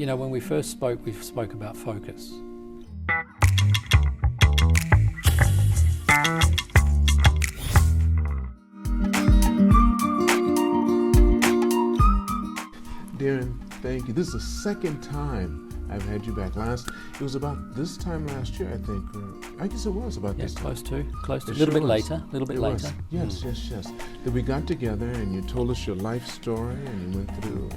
know, when we first spoke, we spoke about focus. Darren, thank you. This is the second time I've had you back. It was about this time last year, I think. I guess it was about this time. Close to. A It little bit sure was. later. Yes. That we got together and you told us your life story and you went through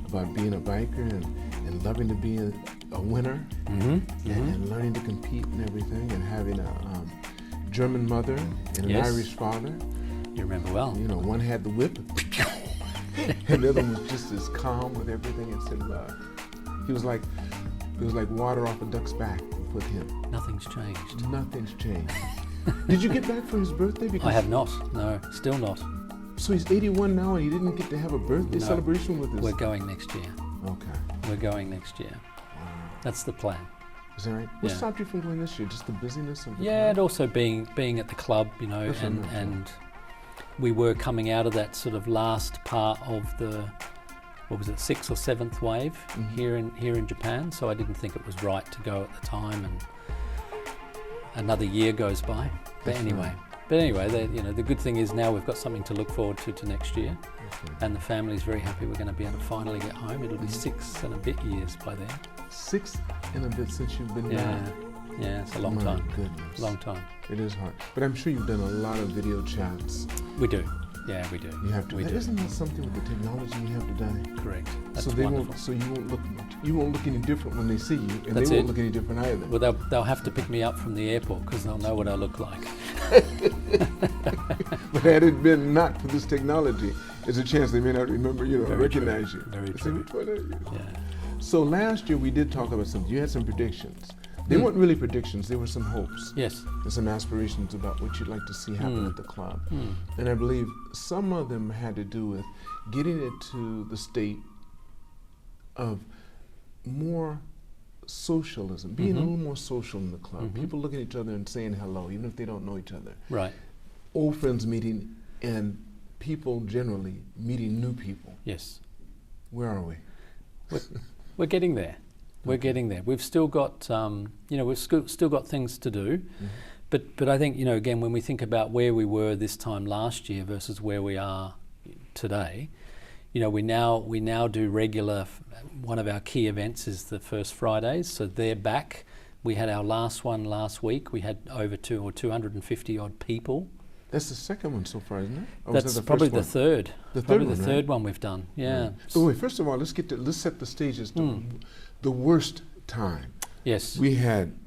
about being a biker and loving to be a winner and learning to compete and everything and having a German mother and an Irish father. You remember well. You know, one had the whip and the other one was just as calm with everything and said, it was like water off a duck's back with him. Nothing's changed. Nothing's changed. Did you get back for his birthday? Because I have not. No, still not. So he's 81 now and he didn't get to have a birthday celebration with us? We're going next year. Okay. We're going next year. Wow. That's the plan. Is that right? What stopped you from going this year? Just the busyness of the club? And also being at the club, you know, and we were coming out of that sort of last part of the, what was it, 6th or 7th wave here in Japan. So I didn't think it was right to go at the time, and another year goes by. But anyway, the good thing is now we've got something to look forward to next year, and the family's very happy we're going to be able to finally get home. It'll be 6 and a bit years by then. 6 and a bit since you've been down. Yeah, it's a long time. Goodness. Long time. It is hard. But I'm sure you've done a lot of video chats. We do. Yeah, we do. You have to. Isn't that something with the technology you have today? Correct. That's so wonderful. you won't look any different when they see you, and That's they won't look any different either. Well, they'll have to pick me up from the airport because they'll know what I look like. But had it been not for this technology, there's a chance they may not remember, recognize you. Very true. Yeah. So last year we did talk about something. You had some predictions. They weren't really predictions, they were some hopes. Yes. And some aspirations about what you'd like to see happen at the club. And I believe some of them had to do with getting it to the state of more socialism, being a little more social in the club. People looking at each other and saying hello, even if they don't know each other. Right. Old friends meeting and people generally meeting new people. Yes. Where are we? We're getting there. We're getting there. We've still got, we've still got things to do, but I think, again, when we think about where we were this time last year versus where we are today, we now do regular. One of our key events is the first Fridays, so they're back. We had our last one last week. We had over 250 odd people. That's the second one so far, isn't it? Or That's was that probably the the third. The probably third the one, third right? one we've done. Yeah. Right. But wait, first of all, let's set the stage as to the worst time. Yes. We had.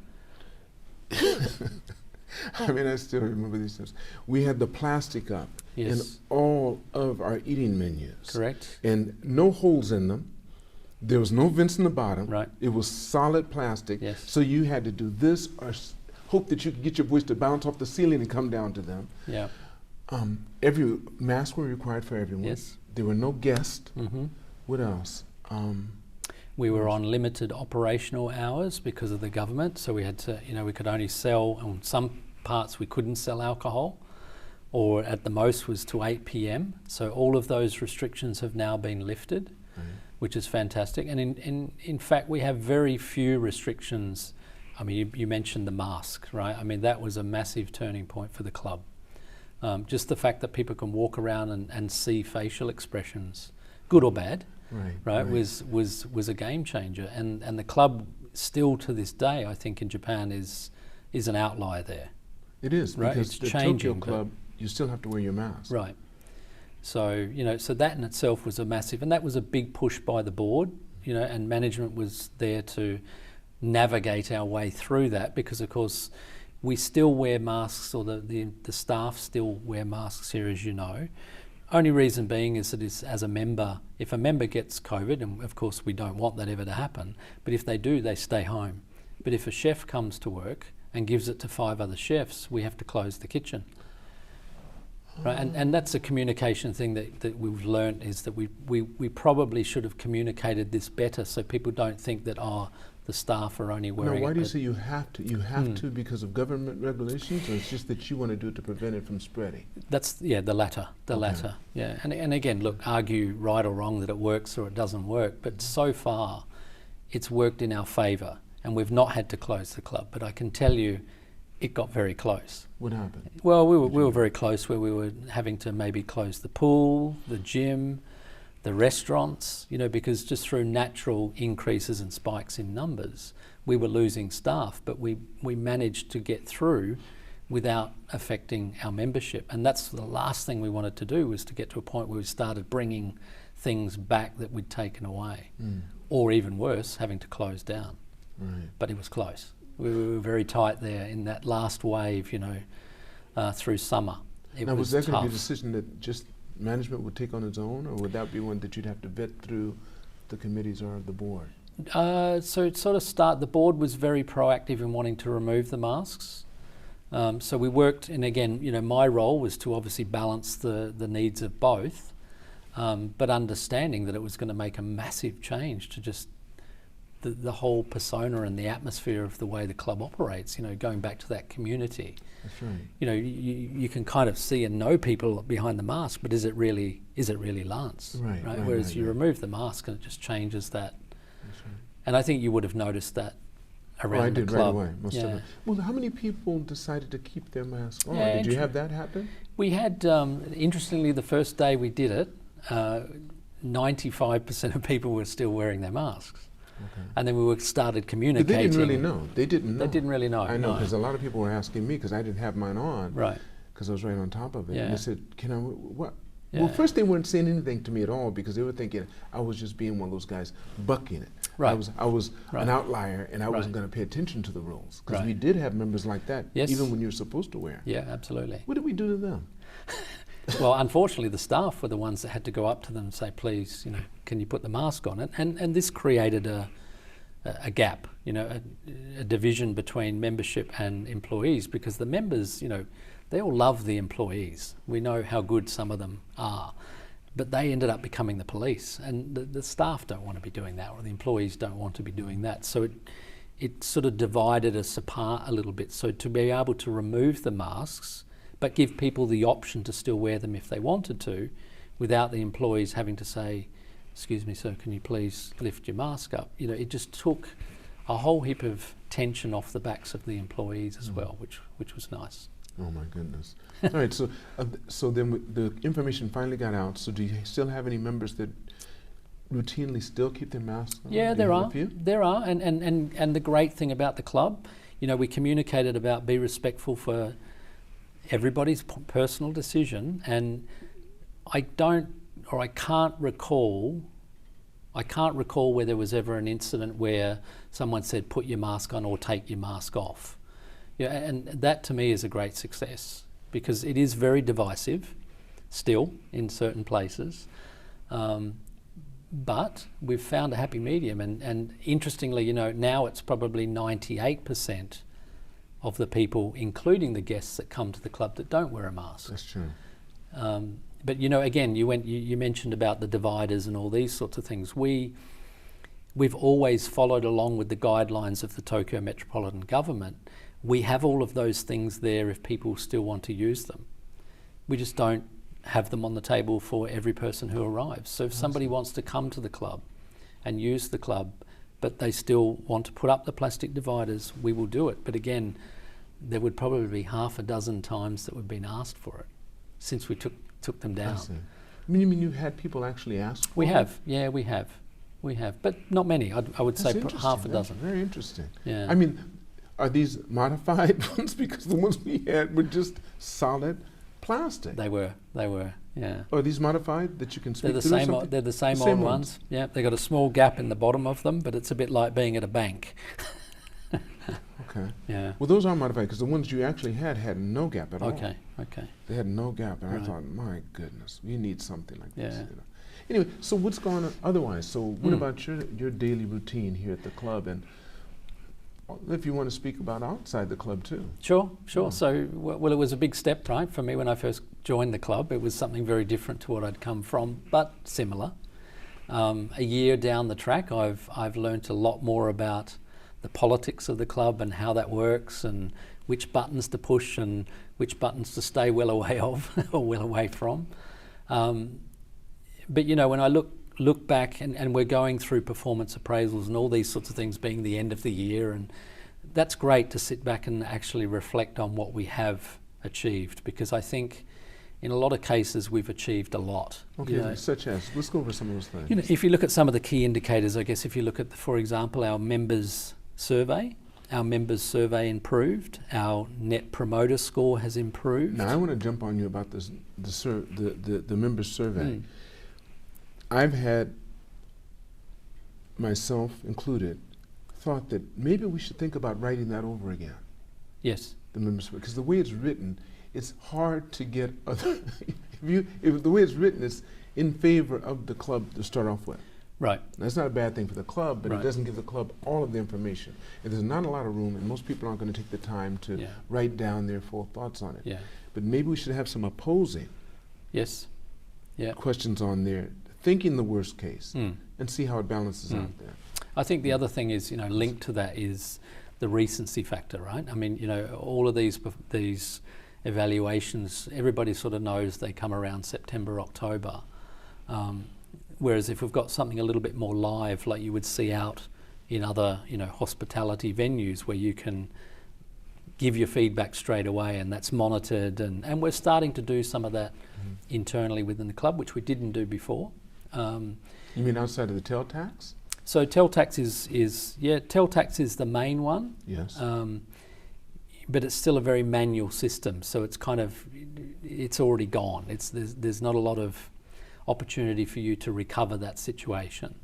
I still remember these things. We had the plastic up in all of our eating menus. Correct. And no holes in them. There was no vents in the bottom. Right. It was solid plastic. Yes. So you had to do this or hope that you could get your voice to bounce off the ceiling and come down to them. Yeah. Every masks were required for everyone. Yes. There were no guests. What else? We were on limited operational hours because of the government, so we had to, we could only sell, on some parts we couldn't sell alcohol, or at the most was to 8 p.m. So all of those restrictions have now been lifted, which is fantastic. And in fact, we have very few restrictions. I mean, you mentioned the mask, right? I mean, that was a massive turning point for the club. Just the fact that people can walk around and see facial expressions, good or bad, right. was a game changer. And the club still to this day, I think in Japan is an outlier there. It is, right? because It's the changing, Tokyo Club, you still have to wear your mask. Right. So, so that in itself was a massive, and that was a big push by the board, and management was there to navigate our way through that, because of course we still wear masks, or the staff still wear masks here, as you know. Only reason being is that as a member, if a member gets COVID, and of course we don't want that ever to happen, but if they do, they stay home. But if a chef comes to work and gives it to 5 other chefs, we have to close the kitchen. Right, and that's a communication thing that we've learned, is that we probably should have communicated this better, so people don't think that the staff are only wearing. Now, why do you say you have to? You have to because of government regulations, or it's just that you want to do it to prevent it from spreading? That's the latter. The latter. Yeah, and again, look, argue right or wrong that it works or it doesn't work, but so far, it's worked in our favour, and we've not had to close the club. But I can tell you, it got very close. What happened? Well, we were very close, where we were having to maybe close the pool, the gym, the restaurants, because just through natural increases and spikes in numbers, we were losing staff, but we managed to get through without affecting our membership. And that's the last thing we wanted to do, was to get to a point where we started bringing things back that we'd taken away, or even worse, having to close down. Right. But it was close. We were very tight there in that last wave, through summer. Now, was that going to be a decision that just management would take on its own, or would that be one that you'd have to vet through the committees or the board? So it sort of the board was very proactive in wanting to remove the masks. So we worked, and again, my role was to obviously balance the needs of both, but understanding that it was going to make a massive change to just the whole persona and the atmosphere of the way the club operates, going back to that community. That's right. You can kind of see and know people behind the mask, but is it really Lance? Right. Whereas you remove the mask and it just changes that. That's right. And I think you would have noticed that around the club. Right away, most of it. Well, how many people decided to keep their mask on? Yeah, Did you have that happen? We had, interestingly, the first day we did it, 95% of people were still wearing their masks. Okay. And then we started communicating. But they didn't really know. They didn't really know. I know, because a lot of people were asking me, because I didn't have mine on. Right. Because I was right on top of it. Yeah. And they said, can I, what? Yeah. Well, first they weren't saying anything to me at all, because they were thinking I was just being one of those guys bucking it. Right. I was Right. an outlier, and I Right. wasn't going to pay attention to the rules. Because Right. we did have members like that, Yes. even when you're supposed to wear. Yeah, absolutely. What did we do to them? Well, unfortunately, the staff were the ones that had to go up to them and say, please, can you put the mask on? And this created a gap, a division between membership and employees, because the members, they all love the employees. We know how good some of them are, but they ended up becoming the police, and the staff don't want to be doing that, or the employees don't want to be doing that. So it sort of divided us apart a little bit. So to be able to remove the masks, but give people the option to still wear them if they wanted to, without the employees having to say, excuse me, sir, can you please lift your mask up? It just took a whole heap of tension off the backs of the employees as well, which was nice. Oh my goodness! All right, so then the information finally got out. So do you still have any members that routinely still keep their masks on? Yeah, there are. And the great thing about the club, we communicated about be respectful for everybody's personal decision, and I can't recall where there was ever an incident where someone said put your mask on or take your mask off. And that to me is a great success, because it is very divisive still in certain places, but we've found a happy medium, and interestingly, now it's probably 98% of the people, including the guests that come to the club, that don't wear a mask. That's true. But again, you mentioned about the dividers and all these sorts of things. We've always followed along with the guidelines of the Tokyo Metropolitan Government. We have all of those things there if people still want to use them. We just don't have them on the table for every person who arrives. So if somebody wants to come to the club and use the club, but they still want to put up the plastic dividers, we will do it. But again, there would probably be half a dozen times that we've been asked for it since we took them down. I see. You mean you had people actually ask for We it? have, yeah, we have, but not many. I would say That's half a interesting. dozen. That's very interesting. Yeah. I mean, are these modified ones? Because the ones we had were just solid plastic. They were, yeah. Are these modified that you can speak They're the through same. something? They're the same old ones. Yeah, they got a small gap in the bottom of them, but it's a bit like being at a bank. Okay. Yeah. Well, those are modified, because the ones you actually had no gap at all. Okay. They had no gap, and Right. I thought, my goodness, we need something like this. Yeah. Anyway, so what's going on otherwise? So what about your daily routine here at the club, and if you want to speak about outside the club too? Sure. Yeah. So, well, it was a big step, right, for me when I first joined the club. It was something very different to what I'd come from, but similar. A year down the track, I've learnt a lot more about the politics of the club and how that works, and which buttons to push and which buttons to stay well away of or well away from. But when I look look back, and we're going through performance appraisals and all these sorts of things being the end of the year, and that's great to sit back and actually reflect on what we have achieved, because I think in a lot of cases we've achieved a lot. Okay, such as, let's go over some of those things. If you look at some of the key indicators, I guess if you look at, for example, our members survey improved, our net promoter score has improved. Now I want to jump on you about this, the members survey. I've had, myself included, thought that maybe we should think about writing that over again. Yes. The members survey, because the way it's written, it's hard to get other. if the way it's written is in favor of the club to start off with. Right. That's not a bad thing for the club, but Right. it doesn't give the club all of the information. And there's not a lot of room, and most people aren't going to take the time to write down their full thoughts on it. Yeah. But maybe we should have some opposing Yes. Yeah. questions on there, thinking the worst case, and see how it balances out there. I think the other thing is, linked to that is the recency factor, right? I mean, all of these evaluations, everybody sort of knows they come around September, October. Whereas if we've got something a little bit more live, like you would see out in other, hospitality venues where you can give your feedback straight away, and that's monitored, and we're starting to do some of that internally within the club, which we didn't do before. You mean outside of the tail tax? So tail tax tail tax is the main one. Yes. But it's still a very manual system, so it's it's already gone. There's not a lot of opportunity for you to recover that situation,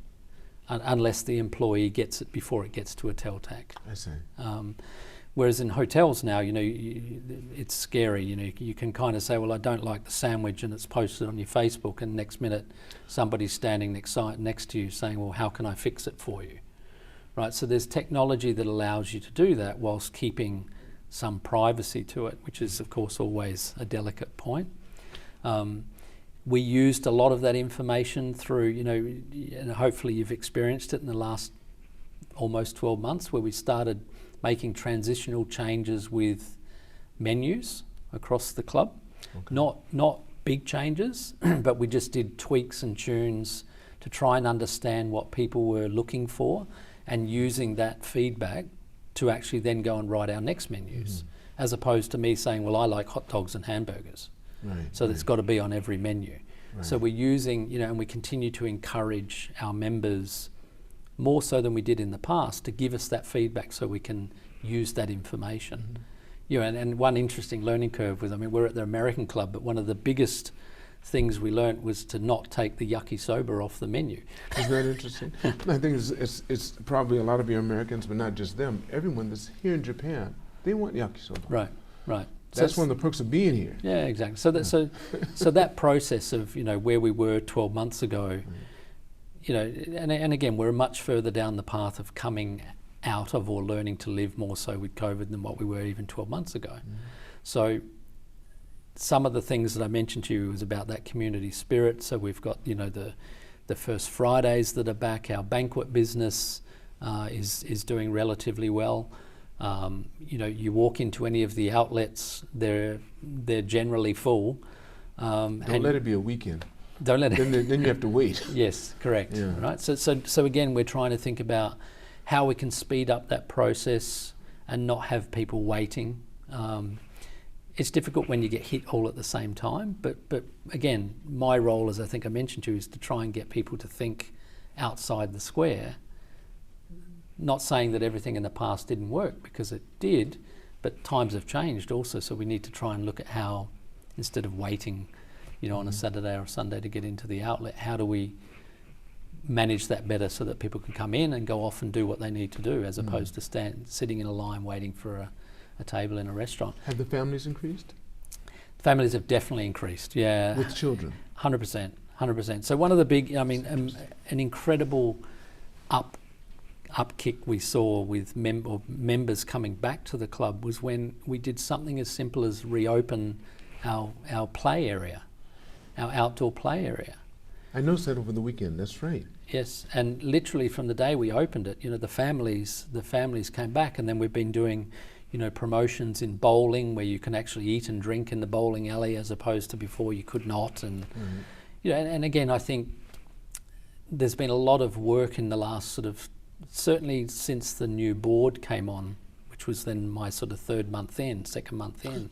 unless the employee gets it before it gets to a tail tax. I see. Whereas in hotels now, it's scary. You can kind of say, well, I don't like the sandwich, and it's posted on your Facebook, and next minute somebody's standing next to you saying, well, how can I fix it for you? Right. So there's technology that allows you to do that whilst keeping some privacy to it, which is of course always a delicate point. We used a lot of that information through, and hopefully you've experienced it in the last almost 12 months, where we started making transitional changes with menus across the club. Okay. Not big changes, but we just did tweaks and tunes to try and understand what people were looking for, and using that feedback to actually then go and write our next menus, as opposed to me saying, well, I like hot dogs and hamburgers. Right, so that's got to be on every menu. Right. So we're using, and we continue to encourage our members more so than we did in the past to give us that feedback so we can use that information. And one interesting learning curve was, we're at the American club, but one of the biggest things we learnt was to not take the yakisoba off the menu. Isn't that interesting? I think it's probably a lot of your Americans, but not just them. Everyone that's here in Japan, they want yakisoba. Right, right. That's one of the perks of being here. Yeah, exactly. So that process of where we were 12 months ago, and again we're much further down the path of coming out of or learning to live more so with COVID than what we were even 12 months ago. So some of the things that I mentioned to you was about that community spirit. So we've got the first Fridays that are back. Our banquet business is doing relatively well. You walk into any of the outlets, they're generally full. Don't let it be a weekend. Don't let it. Then you have to wait. Yes, correct. Yeah. Right. So again, we're trying to think about how we can speed up that process and not have people waiting. It's difficult when you get hit all at the same time, but again, my role, as I think I mentioned to you, is to try and get people to think outside the square. Not saying that everything in the past didn't work, because it did, but times have changed also, so we need to try and look at how, instead of waiting, on a Saturday or Sunday to get into the outlet, how do we manage that better so that people can come in and go off and do what they need to do, as opposed to sitting in a line waiting for a table in a restaurant. Have the families increased? Families have definitely increased, yeah. With children? 100%. So one of the big, an incredible upkick we saw with members coming back to the club was when we did something as simple as reopen our play area, our outdoor play area. I noticed that over the weekend, that's right. Yes, and literally from the day we opened it, the families came back, and then we've been doing promotions in bowling where you can actually eat and drink in the bowling alley, as opposed to before you could not. And and again, I think there's been a lot of work in the last sort of, certainly since the new board came on, which was then my sort of second month in,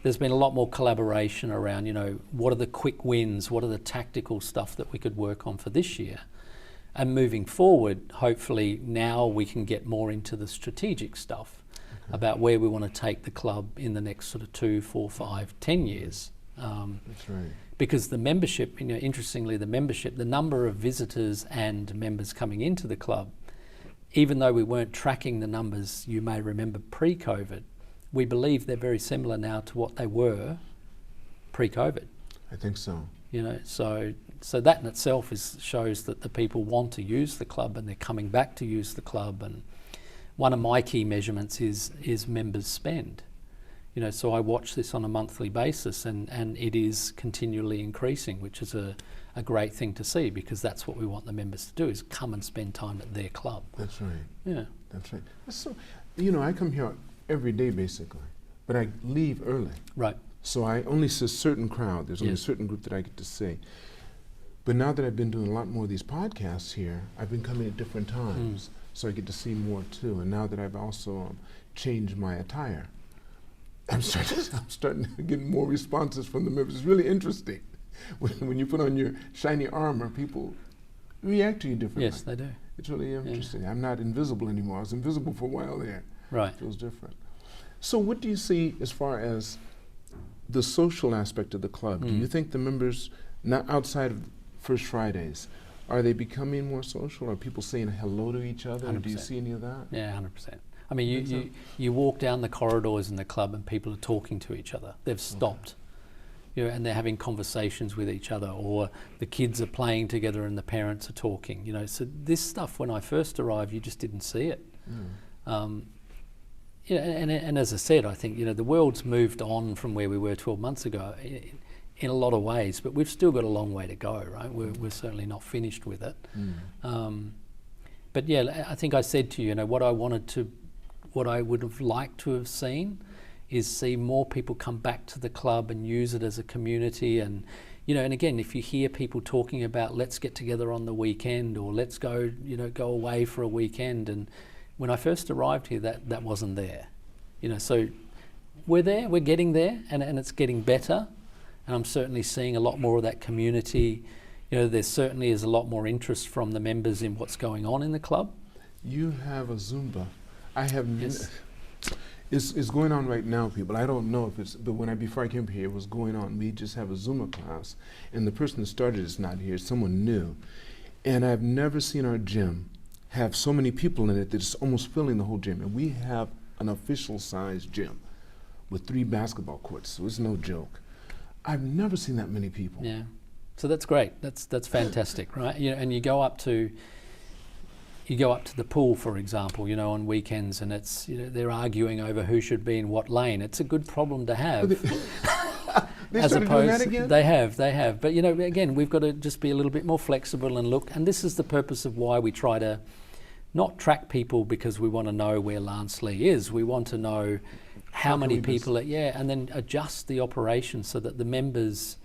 there's been a lot more collaboration around, what are the quick wins, what are the tactical stuff that we could work on for this year. And moving forward, hopefully now we can get more into the strategic stuff about where we want to take the club in the next sort of 2, 4, 5, 10 years. That's right. Because the membership, interestingly, the number of visitors and members coming into the club, even though we weren't tracking the numbers, you may remember pre-COVID, we believe they're very similar now to what they were pre-COVID. I think so. So that in itself shows that the people want to use the club and they're coming back to use the club. And one of my key measurements is members spend. So I watch this on a monthly basis, and it is continually increasing, which is a great thing to see, because that's what we want the members to do, is come and spend time at their club. That's right. Yeah. That's right. So, I come here every day basically, but I leave early. Right. So I only see a certain crowd. There's only a certain group that I get to see. But now that I've been doing a lot more of these podcasts here, I've been coming at different times, so I get to see more too. And now that I've also changed my attire, I'm starting to get more responses from the members. It's really interesting. When you put on your shiny armor, people react to you differently. Yes, they do. It's really interesting. I'm not invisible anymore. I was invisible for a while there. Right. It feels different. So what do you see as far as the social aspect of the club? Do you think the members, not outside of First Fridays, are they becoming more social? Are people saying hello to each other? 100%. Do you see any of that? Yeah, 100%. I mean, you walk down the corridors in the club and people are talking to each other. They've stopped, and they're having conversations with each other, or the kids are playing together and the parents are talking. So this stuff, when I first arrived, you just didn't see it. And as I said, I think the world's moved on from where we were 12 months ago in a lot of ways, but we've still got a long way to go, right? We're certainly not finished with it. But yeah, I think I said to you, what I would have liked to have seen is see more people come back to the club and use it as a community. And and again, if you hear people talking about let's get together on the weekend, or let's go go away for a weekend, and when I first arrived here, that wasn't there. So we're getting there, and it's getting better, and I'm certainly seeing a lot more of that community. There certainly is a lot more interest from the members in what's going on in the club. You have a Zumba. I have. Yes. It's going on right now, people. I don't know if it's, but before I came here, it was going on. We just have a Zumba class, and the person that started it's not here. It's someone new, and I've never seen our gym have so many people in it that it's almost filling the whole gym. And we have an official sized gym with 3 basketball courts, so it's no joke. I've never seen that many people. Yeah, so that's great. That's fantastic, right? And you go up to the pool, for example, on weekends, and it's they're arguing over who should be in what lane. It's a good problem to have. They as started opposed, doing that again? They have. But again, we've got to just be a little bit more flexible and look. And this is the purpose of why we try to not track people, because we want to know where Lance Lee is. We want to know how many people and then adjust the operation so that the members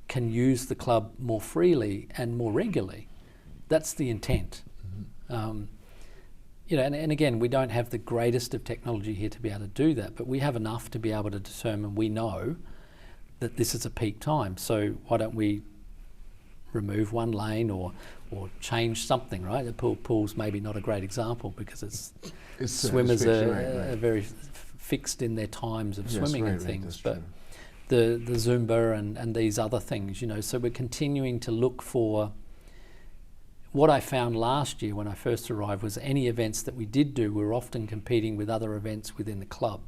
can use the club more freely and more regularly. That's the intent. And again, we don't have the greatest of technology here to be able to do that, but we have enough to be able to determine, we know that this is a peak time, so why don't we remove one lane or change something, right? The pool's maybe not a great example, because swimmers are very fixed in their times of swimming and things, but the Zumba and these other things, so we're continuing to look for. What I found last year when I first arrived was any events that we did do were often competing with other events within the club.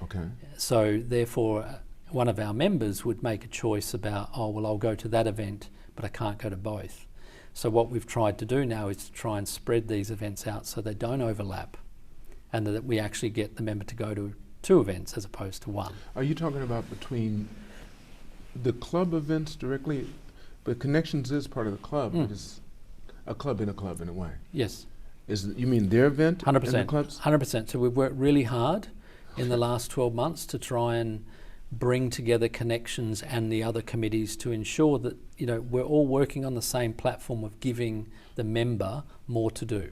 Okay. So therefore, one of our members would make a choice about, I'll go to that event, but I can't go to both. So what we've tried to do now is to try and spread these events out so they don't overlap, and that we actually get the member to go to 2 events as opposed to 1. Are you talking about between the club events directly? But Connections is part of the club. It is a club in a way. Yes. You mean their event? 100%. And the clubs? 100%. So we've worked really hard in the last 12 months to try and bring together connections and the other committees to ensure that, you know, we're all working on the same platform of giving the member more to do,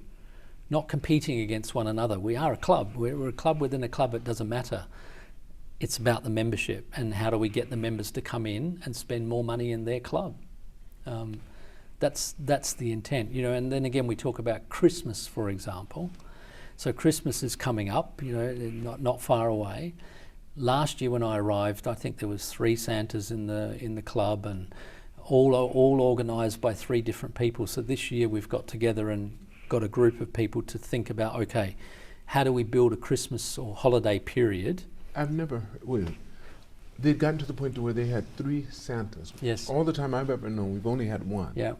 not competing against one another. We are a club. We're a club within a club. It doesn't matter. It's about the membership and how do we get the members to come in and spend more money in their club. That's the intent, you know. And then again, we talk about Christmas, for example. So Christmas is coming up, you know, not far away. Last year when I arrived, I think there was 3 Santas in the club, and all organised by 3 different people. So this year we've got together and got a group of people to think about, okay, how do we build a Christmas or holiday period? I've never heard. They'd gotten to the point to where they had 3 Santas. Yes. All the time I've ever known, we've only had 1. Yeah.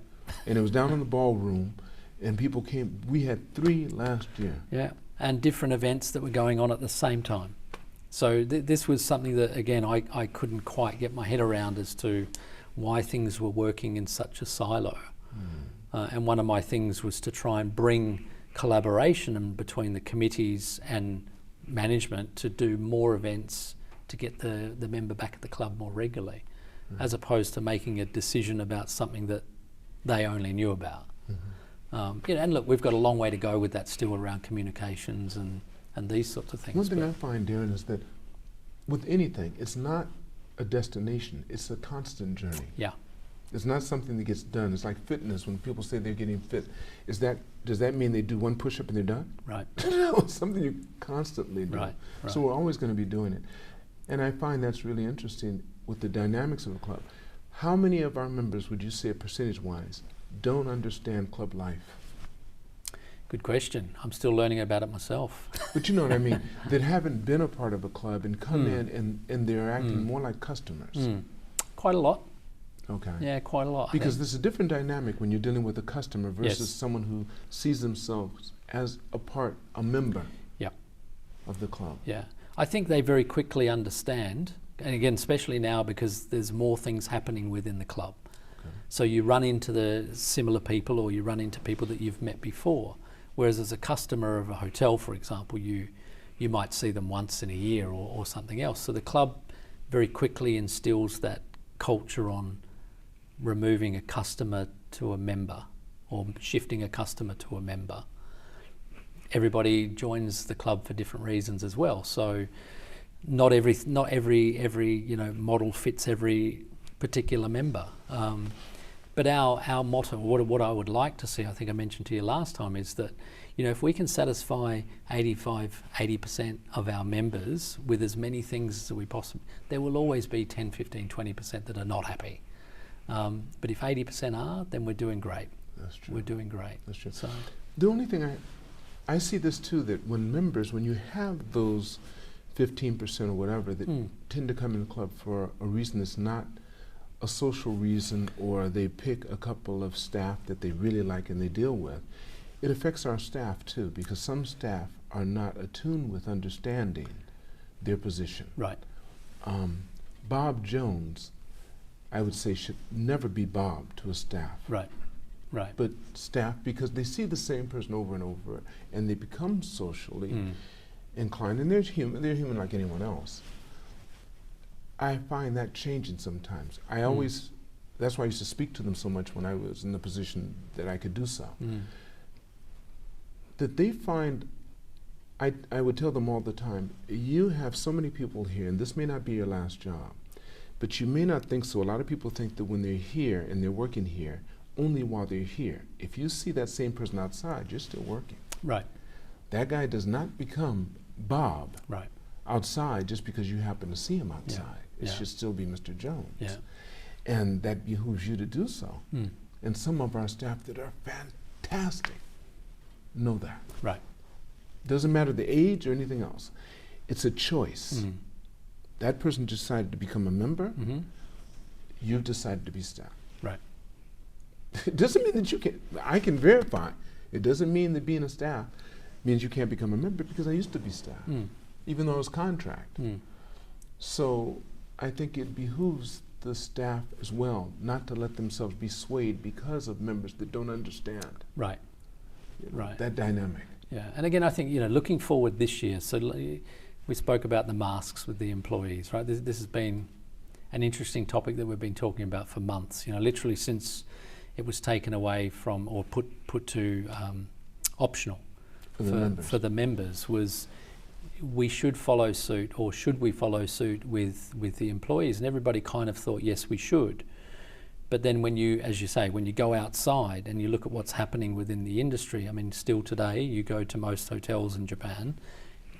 And it was down in the ballroom, and people came. We had 3 last year. Yeah, and different events that were going on at the same time. So this was something that, again, I couldn't quite get my head around as to why things were working in such a silo. And one of my things was to try and bring collaboration in between the committees and management to do more events to get the member back at the club more regularly, as opposed to making a decision about something that they only knew about. You know, and look, we've got a long way to go with that still around communications and these sorts of things. One thing I find, Darren, is that with anything, it's not a destination, it's a constant journey. Yeah. It's not something that gets done. It's like fitness. When people say they're getting fit, does that mean they do 1 push-up and they're done? Right. No, it's something you constantly do. Right. So we're always going to be doing it. And I find that's really interesting with the dynamics of the club. How many of our members, would you say percentage-wise, don't understand club life? Good question. I'm still learning about it myself. But you know what I mean? That haven't been a part of a club and come in and they're acting more like customers. Quite a lot. Okay. Yeah, quite a lot. Because there's a different dynamic when you're dealing with a customer versus Yes. someone who sees themselves as a member Yep. of the club. Yeah. I think they very quickly understand, and again, especially now because there's more things happening within the club. Okay. So you run into the similar people or you run into people that you've met before. Whereas as a customer of a hotel, for example, you might see them once in a year or something else. So the club very quickly instills that culture on removing a customer to a member or shifting a customer to a member. Everybody joins the club for different reasons as well. So not every you know model fits every particular member. But our motto, what I would like to see, I think I mentioned to you last time, is that, you know, if we can satisfy 80% of our members with as many things as we possibly, there will always be 10, 15, 20% that are not happy. But if 80% are, then we're doing great. That's true. We're doing great. That's true. So The only thing I see this too, that when you have those 15% or whatever that tend to come in the club for a reason that's not a social reason, or they pick a couple of staff that they really like and they deal with, it affects our staff too, because some staff are not attuned with understanding their position. right. Bob Jones, I would say, should never be Bob to a staff. Right. But staff, because they see the same person over and over, and they become socially inclined, and they're human like anyone else. I find that changing sometimes. That's why I used to speak to them so much when I was in the position that I could do so. That they find, I would tell them all the time, you have so many people here, and this may not be your last job, but you may not think so. A lot of people think that when they're here and they're working here, only while they're here. If you see that same person outside, you're still working. Right. That guy does not become Bob Right. outside just because you happen to see him outside. It Yeah. should still be Mr. Jones. Yeah. And that behooves you to do so. And some of our staff that are fantastic know that. Right. Doesn't matter the age or anything else. It's a choice. That person decided to become a member. You've decided to be staff. Right. It doesn't mean that I can verify. It doesn't mean that being a staff means you can't become a member, because I used to be staff, even though it was contract. So I think it behooves the staff as well not to let themselves be swayed because of members that don't understand. Right. You know, Right. that dynamic. Yeah, and again, I think, you know, looking forward this year, so we spoke about the masks with the employees, right? This has been an interesting topic that we've been talking about for months. You know, literally since it was taken away from or put to optional for the members, was we should follow suit, or should we follow suit with the employees? And everybody kind of thought, yes, we should. But then when you, as you say, when you go outside and you look at what's happening within the industry, I mean, still today, you go to most hotels in Japan,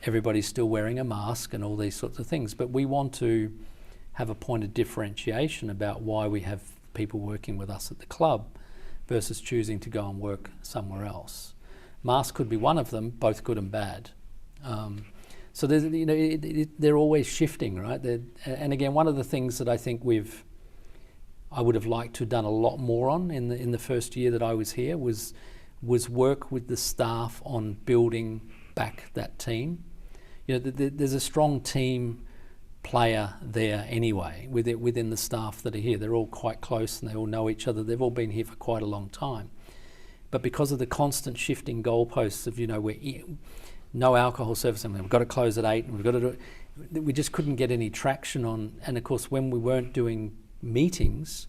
everybody's still wearing a mask and all these sorts of things. But we want to have a point of differentiation about why we have people working with us at the club versus choosing to go and work somewhere else. Mask could be one of them, both good and bad. So there's, you know, they're always shifting, right? And again, one of the things that I think I would have liked to have done a lot more on in the first year that I was here was work with the staff on building back that team. You know, there's a strong team player there anyway within the staff that are here. They're all quite close and they all know each other. They've all been here for quite a long time. But because of the constant shifting goalposts of, you know, no alcohol service, and we've got to close at 8 and we've got to do it, we just couldn't get any traction on. And of course, when we weren't doing meetings,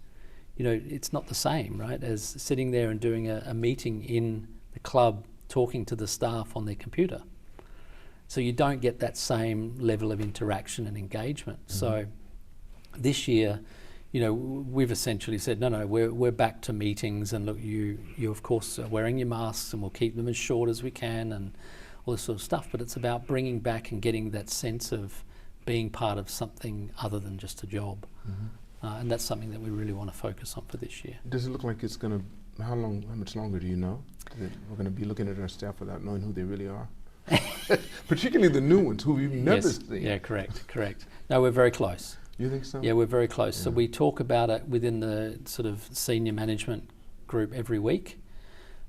you know, it's not the same, right, as sitting there and doing a meeting in the club, talking to the staff on their computer. So you don't get that same level of interaction and engagement. Mm-hmm. So this year, you know, we've essentially said, no, we're back to meetings, and look, you of course are wearing your masks, and we'll keep them as short as we can, and all this sort of stuff. But it's about bringing back and getting that sense of being part of something other than just a job. Mm-hmm. And that's something that we really want to focus on for this year. Does it look like it's going to, how much longer do you know? That we're going to be looking at our staff without knowing who they really are? Particularly the new ones who we've never seen. Yeah, correct. No, we're very close. You think so? Yeah, we're very close. Yeah. So we talk about it within the sort of senior management group every week.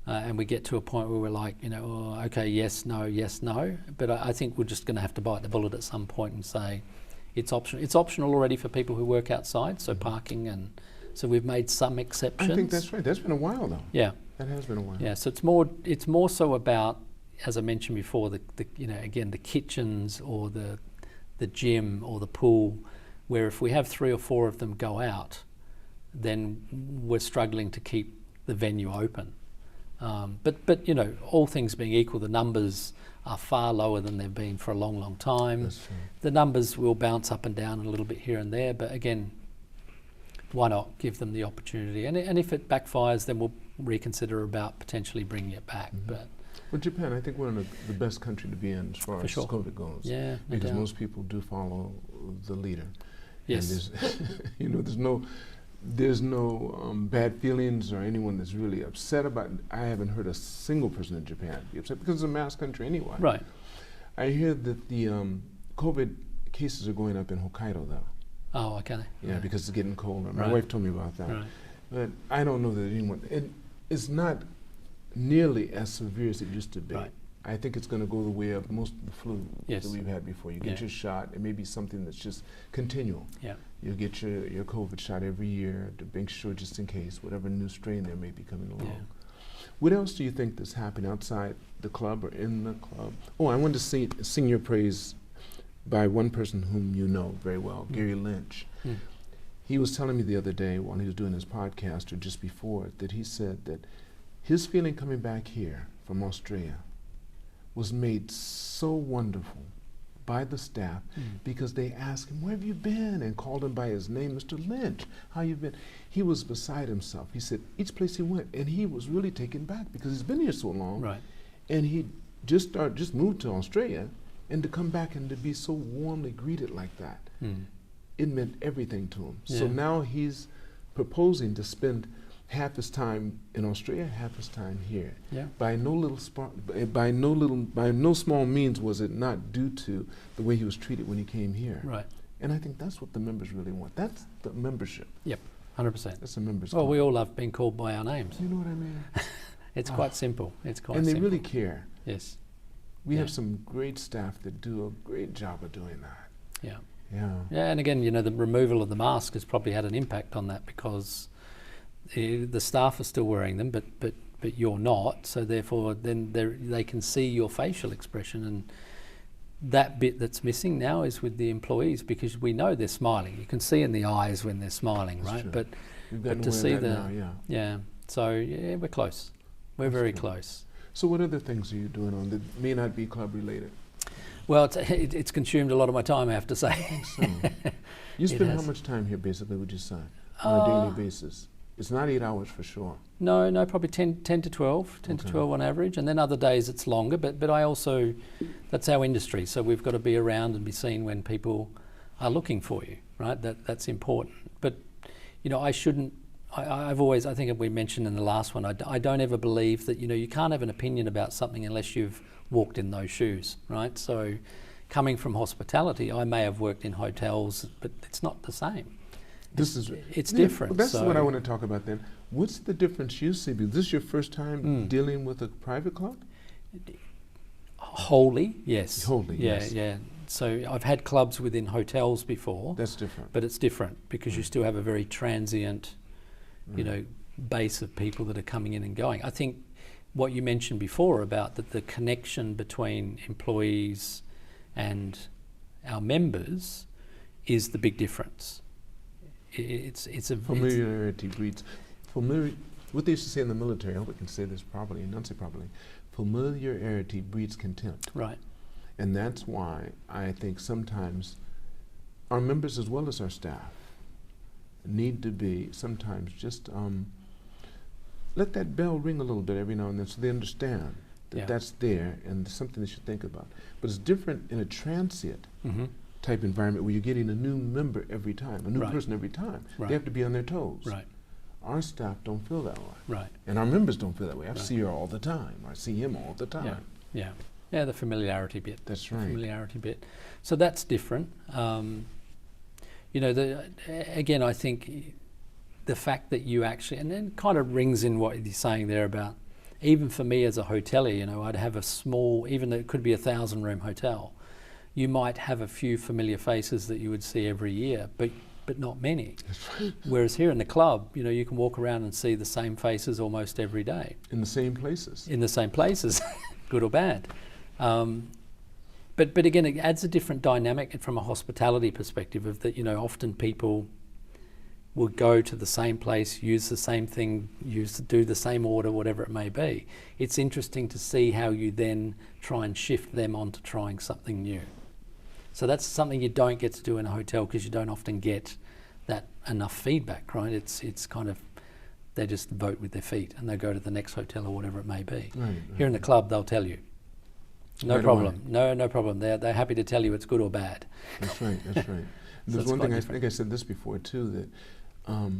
And we get to a point where we're like, you know, oh, okay, yes, no. But I think we're just going to have to bite the bullet at some point and say it's optional. It's optional already for people who work outside, so parking, and so we've made some exceptions. I think that's right. That's been a while, though. Yeah. That has been a while. Yeah, so it's more so about, as I mentioned before, the you know, again, the kitchens or the gym or the pool, where if we have 3 or 4 of them go out, then we're struggling to keep the venue open. But you know, all things being equal, the numbers are far lower than they've been for a long, long time. That's true. The numbers will bounce up and down a little bit here and there, but again, why not give them the opportunity? And if it backfires, then we'll reconsider about potentially bringing it back. Mm-hmm. But well, Japan, I think we're in the best country to be in as far as sure. COVID goes. Yeah, no because doubt. most people do follow the leader. Yes. And there's, you know, there's no bad feelings or anyone that's really upset about it. I haven't heard a single person in Japan be upset because it's a mass country anyway. Right. I hear that the COVID cases are going up in Hokkaido, though. Oh, okay. Yeah, because it's getting colder. My Right. wife told me about that. Right. But I don't know that anyone, it's not nearly as severe as it used to be. Right. I think it's going to go the way of most of the flu Yes. that we've had before. You get your shot. It may be something that's just continual. Yeah. You'll get your COVID shot every year to make sure, just in case, whatever new strain there may be coming along. Yeah. What else do you think that's happening outside the club or in the club? Oh, I wanted to sing your praise by one person whom you know very well, Gary Lynch. Mm. He was telling me the other day while he was doing his podcast, or just before it, that he said that his feeling coming back here from Australia was made so wonderful by the staff because they asked him, "Where have you been?" and called him by his name, "Mr. Lynch, how you been?" He was beside himself. He said each place he went, and he was really taken back because he's been here so long. Right. And he just moved to Australia, and to come back and to be so warmly greeted like that, it meant everything to him. So Yeah. now he's proposing to spend half his time in Australia, half his time here. Yeah. By no small means was it not due to the way he was treated when he came here. Right. And I think that's what the members really want. That's the membership. Yep. 100%. That's the members. Well, club. we all love being called by our names. You know what I mean? It's quite simple. It's quite And they simple. really care. Yes. We Yeah. have some great staff that do a great job of doing that. Yeah. Yeah. Yeah, and again, you know, the removal of the mask has probably had an impact on that because the staff are still wearing them, but you're not. So therefore, then they can see your facial expression, and that bit that's missing now is with the employees, because we know they're smiling. You can see in the eyes when they're smiling, That's right? true. But We've gotten to away see with that the now, yeah. yeah. So yeah, we're close. We're That's very true. close. So what other things are you doing on that may not be club related? Well, it's consumed a lot of my time, I have to say. So, you spend how has. much time here, basically, would you say, on a daily basis? It's not 8 hours for sure. No, probably 10 to 12, 10 to Okay. 12 on average. And then other days it's longer, but I also, that's our industry. So we've got to be around and be seen when people are looking for you, right? That's important. But, you know, I've always, I think we mentioned in the last one, I don't ever believe that, you know, you can't have an opinion about something unless you've walked in those shoes, right? So coming from hospitality, I may have worked in hotels, but it's not the same. It's different. That's so what I want to talk about then. What's the difference you see? Is this your first time dealing with a private club? Wholly, yes. Wholly, yeah, yes. Yeah. So I've had clubs within hotels before. That's different. But it's different because you still have a very transient, you know, base of people that are coming in and going. I think what you mentioned before about the connection between employees and our members is the big difference. It's a Familiarity breeds what they used to say in the military, I hope I can say this properly, enunciate properly. Familiarity breeds contempt. Right. And that's why I think sometimes our members as well as our staff need to be sometimes just let that bell ring a little bit every now and then so they understand that that's there and something they should think about. But it's different in a transient type environment where you're getting a new member every time, a new person every time. They have to be on their toes. Right. Our staff don't feel that way. Right. And our members don't feel that way. I see her all the time. I see him all the time. Yeah, the familiarity bit. That's the right. familiarity bit. So that's different. You know, again, I think the fact that you actually, and then kind of rings in what you're saying there about, even for me as a hotelier, you know, I'd have a small, even though it could be a 1,000-room hotel, you might have a few familiar faces that you would see every year, but not many. That's right. Whereas here in the club, you know, you can walk around and see the same faces almost every day. In the same places. In the same places, good or bad. But again, it adds a different dynamic from a hospitality perspective of that, you know, often people will go to the same place, use the same thing, do the same order, whatever it may be. It's interesting to see how you then try and shift them onto trying something new. So that's something you don't get to do in a hotel because you don't often get that enough feedback, right? It's kind of, they just vote with their feet and they go to the next hotel or whatever it may be. Right, Here in the club, they'll tell you. No Right problem. No problem. They're happy to tell you it's good or bad. That's right. That's right. There's one thing, I think I said this before too, that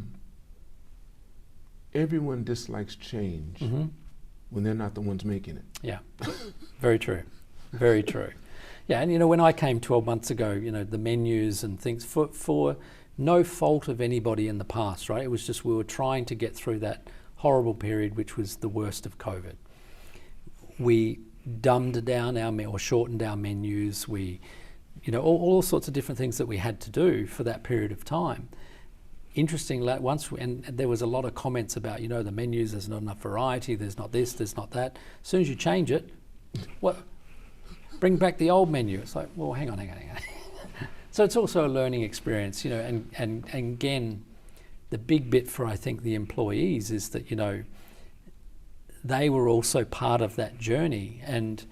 everyone dislikes change when they're not the ones making it. Yeah, very true. Very true. Yeah, and you know, when I came 12 months ago, you know, the menus and things, for no fault of anybody in the past, right? It was just we were trying to get through that horrible period, which was the worst of COVID. We dumbed down or shortened our menus. We, you know, all sorts of different things that we had to do for that period of time. Interesting, and there was a lot of comments about, you know, the menus, there's not enough variety, there's not this, there's not that. As soon as you change it, what? Bring back the old menu. It's like, well, hang on. So it's also a learning experience, you know, and again, the big bit for, I think, the employees is that, you know, they were also part of that journey, and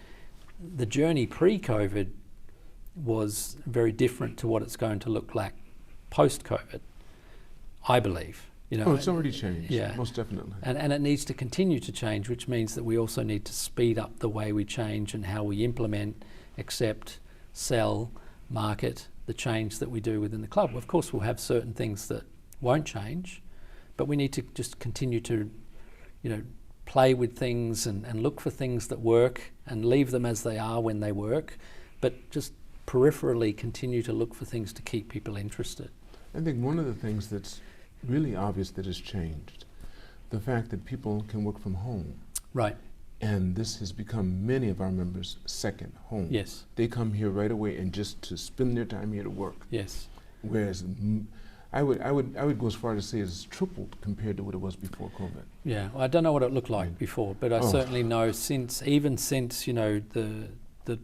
the journey pre-COVID was very different to what it's going to look like post-COVID, I believe. You know, it's already changed, most definitely. And it needs to continue to change, which means that we also need to speed up the way we change and how we implement, accept, sell, market the change that we do within the club. Of course, we'll have certain things that won't change, but we need to just continue to, you know, play with things and look for things that work and leave them as they are when they work, but just peripherally continue to look for things to keep people interested. I think one of the things that's really obvious that has changed, the fact that people can work from home. Right. And this has become many of our members' second home. Yes. They come here right away and just to spend their time here to work. Yes. Whereas I would go as far as to say it's tripled compared to what it was before COVID. Yeah, well, I don't know what it looked like before, but I certainly know since you know, the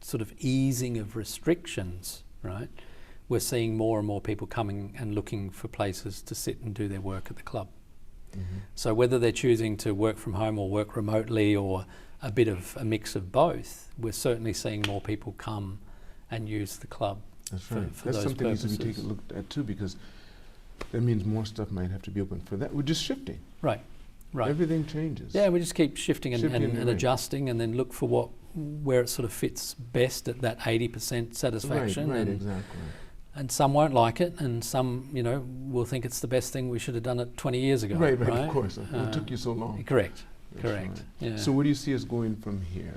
sort of easing of restrictions, right, we're seeing more and more people coming and looking for places to sit and do their work at the club. So whether they're choosing to work from home or work remotely or a bit of a mix of both, we're certainly seeing more people come and use the club. That's right. For That's those something purposes. needs to be taken a look at too, because that means more stuff might have to be open for that. We're just shifting. Right. Everything changes. Yeah, we just keep shifting and Right. adjusting, and then look for where it sort of fits best at that 80% satisfaction. Right, and, exactly. and some won't like it, and some, will think it's the best thing. We should have done it 20 years ago. Right, of course. It took you so long. Correct. That's Correct. right. Yeah. So where do you see us going from here?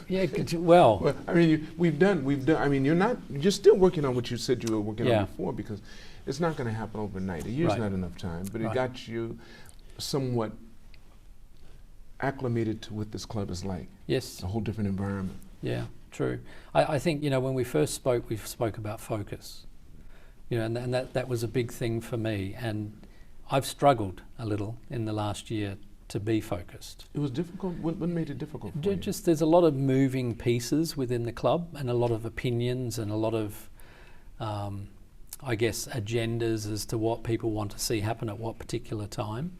Yeah. Well. I mean, we've done. I mean, you're still working on what you said you were working on before, because it's not going to happen overnight. A year's not enough time, but it got you somewhat acclimated to what this club is like. Yes. A whole different environment. Yeah. True. I think when we first spoke, we spoke about focus. And that was a big thing for me, and I've struggled a little in the last year to be focused. It was difficult. What made it difficult for you? Just there's a lot of moving pieces within the club, and a lot of opinions, and a lot of, I guess, agendas as to what people want to see happen at what particular time.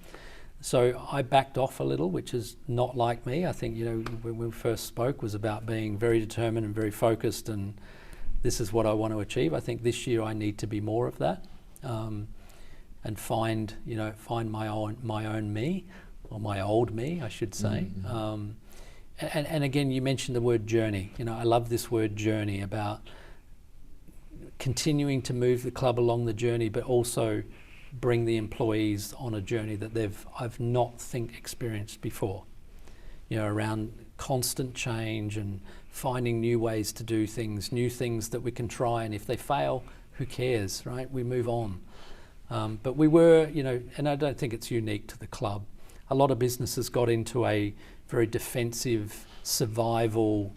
So I backed off a little, which is not like me. I think, when we first spoke was about being very determined and very focused, and this is what I want to achieve. I think this year I need to be more of that, and find my own me, or my old me, I should say. And again, you mentioned the word journey. I love this word journey, about continuing to move the club along the journey, but also bring the employees on a journey that I've not experienced before. Around constant change and finding new ways to do things, new things that we can try, and if they fail, who cares, right? We move on. But we were, and I don't think it's unique to the club. A lot of businesses got into a very defensive survival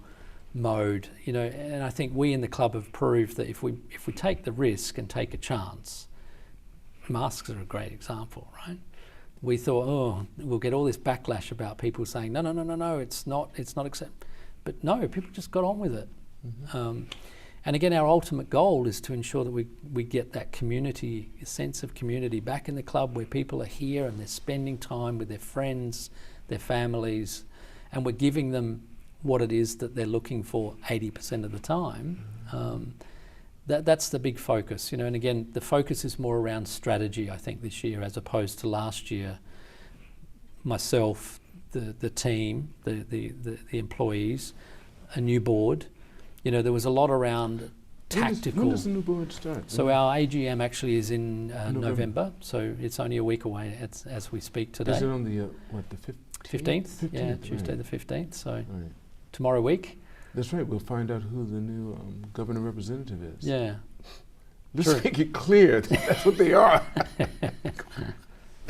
mode, and I think we in the club have proved that if we take the risk and take a chance, masks are a great example, right? We thought, we'll get all this backlash about people saying, no, it's not accept. But no, people just got on with it. And again, our ultimate goal is to ensure that we get that community, a sense of community back in the club, where people are here and they're spending time with their friends, their families, and we're giving them what it is that they're looking for 80% of the time. That's the big focus, and again, the focus is more around strategy, I think, this year, as opposed to last year. Myself, the team, the employees, a new board, there was a lot around tactical. When does the new board start? So our AGM actually is in November, so it's only a week away as we speak today. Is it on the 15th? Yeah, Tuesday the 15th, so tomorrow week. That's right. We'll find out who the new governor representative is. Yeah. Let's make it clear that that's what they are.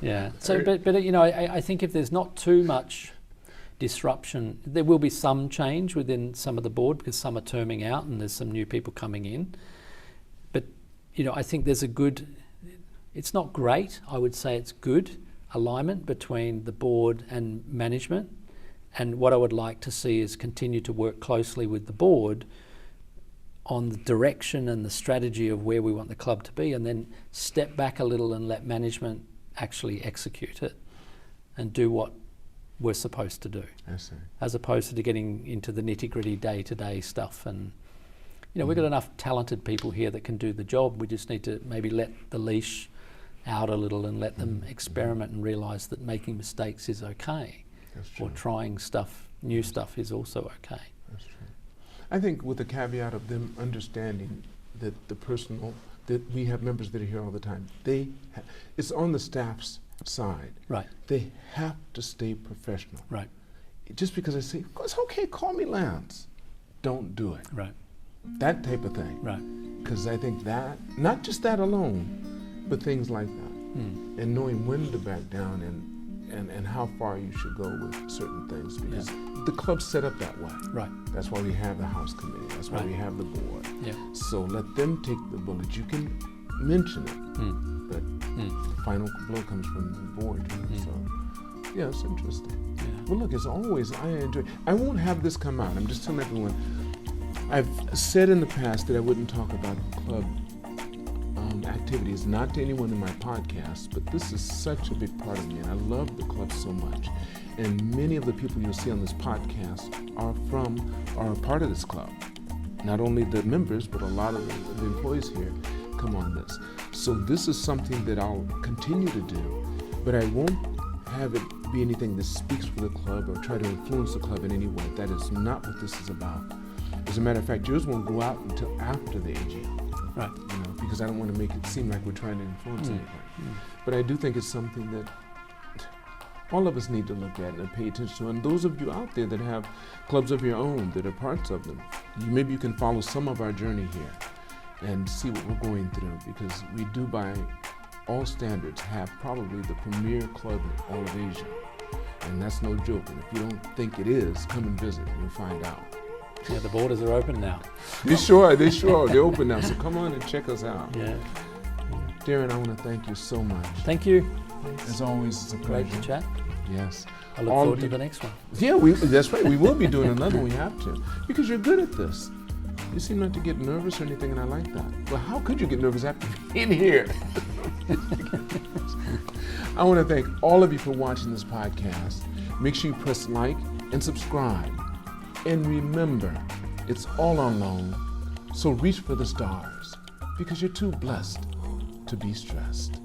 Yeah. So, but I think if there's not too much disruption, there will be some change within some of the board, because some are terming out and there's some new people coming in. But I think there's it's not great. I would say it's good alignment between the board and management. And what I would like to see is continue to work closely with the board on the direction and the strategy of where we want the club to be, and then step back a little and let management actually execute it and do what we're supposed to do. I see. As opposed to getting into the nitty-gritty day-to-day stuff. And we've got enough talented people here that can do the job. We just need to maybe let the leash out a little and let them experiment and realise that making mistakes is okay. Or trying new stuff is also okay. That's true. I think with the caveat of them understanding that that we have members that are here all the time, it's on the staff's side. Right. They have to stay professional. Right. Just because I say, it's okay, call me Lance. Don't do it. Right. That type of thing. Right. Because I think that, not just that alone, but things like that. And knowing when to back down and how far you should go with certain things, because the club's set up that way. Right. That's why we have the house committee. That's why we have the board. Yeah. So let them take the bullet. You can mention it, but the final blow comes from the board. So, yeah, it's interesting. Yeah. Well, look, as always, I won't have this come out. I'm just telling everyone, I've said in the past that I wouldn't talk about club activities, not to anyone in my podcast, but this is such a big part of me, and I love the club so much. And many of the people you'll see on this podcast are a part of this club. Not only the members, but a lot of the employees here come on this. So this is something that I'll continue to do, but I won't have it be anything that speaks for the club or try to influence the club in any way. That is not what this is about. As a matter of fact, yours won't go out until after the AGM. Right. You know, because I don't want to make it seem like we're trying to influence anything. But I do think it's something that all of us need to look at and pay attention to. And those of you out there that have clubs of your own, that are parts of them, maybe you can follow some of our journey here and see what we're going through, because we do, by all standards, have probably the premier club in all of Asia. And that's no joke. And if you don't think it is, come and visit and you'll find out. Yeah, the borders are open now. They're open now. So come on and check us out. Yeah. Darren, I want to thank you so much. Thank you. As always, it's a pleasure. Great to chat. Yes. I look forward to the next one. Yeah, that's right. We will be doing another one. We have to, because you're good at this. You seem not to get nervous or anything, and I like that. Well, how could you get nervous after being here? I want to thank all of you for watching this podcast. Make sure you press like and subscribe. And remember, it's all on loan, so reach for the stars, because you're too blessed to be stressed.